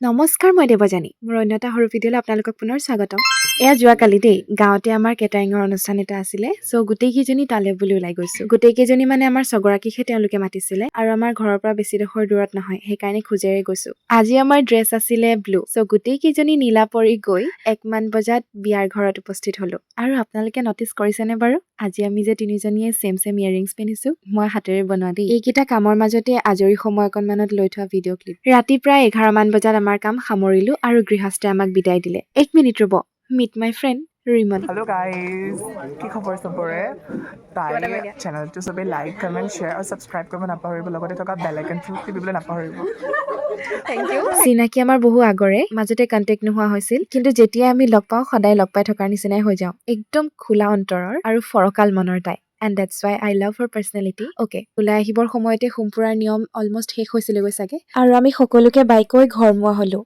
নমস্কাৰ, মই দেৱযানী। মোৰ অন্য এটা সৰু ভিডিঅ'লৈ আপোনালোকক পুনৰ স্বাগতম। এয়া যোৱাকালি দেই, গাঁৱতে আমাৰ কেটাৰিঙৰ অনুষ্ঠান এটা আছিলে। চ' গোটেইকেইজনী তালে বুলি ওলাই গৈছো। গোটেইকেইজনী মানে আমাৰ ছগৰাকীকহে তেওঁলোকে মাতিছিলে আৰু আমাৰ ঘৰৰ পৰা বেছিডোখৰ দূৰত নহয়, সেইকাৰণে খোজেৰে গৈছো। আজি আমাৰ ড্ৰেছ আছিলে ব্লু। চ' গোটেইকেইজনী নীলা পৰি গৈ 1মান বজাত বিয়াৰ ঘৰত উপস্থিত হলো। আৰু আপোনালোকে নটিচ কৰিছেনে বাৰু? আজি আমি যে তিনিজনীয়ে ছেম ইয়াৰিংছ পিন্ধিছো, মই হাতেৰে বনোৱা দেই। এইকেইটা কামৰ মাজতে আজৰি সময় অকণমানত লৈ থোৱা ভিডিঅ' ক্লিপ। ৰাতি প্ৰায় 11মান বজাত আমাৰ কাম সামৰিলো আৰু গৃহস্থে আমাক বিদায় দিলে। 1 মিনিট ৰ'ব, meet my friend Rimon. Hello' guys, কি খবৰ চবৰে? তাই চেনেলটো চবেই লাইক কমেণ্ট শ্বেয়াৰ আৰু ছাবস্ক্ৰাইব কৰিব নাপাহৰিব, লগতে থকা বেল আইকনটো টিপিবলৈ নাপাহৰিব। চিনাকি আমাৰ বহু আগৰে, মাজতে কণ্টেক্ট নোহোৱা হৈছিল, কিন্তু যেতিয়া আমি লগ পাওঁ সদায় লগ পাই থকাৰ নিচিনাই হৈ যাওঁ। একদম খোলা অন্তৰৰ আৰু ফৰকাল মনৰ তাই। And that's why I love her personality. Okay, ওলাই আহিবৰ সময়তে সোমপুৰাৰ নিয়ম অলমষ্ট শেষ হৈছিলেগৈ চাগে, আৰু আমি সকলোকে বাইকৈ ঘৰমুৱা হলো।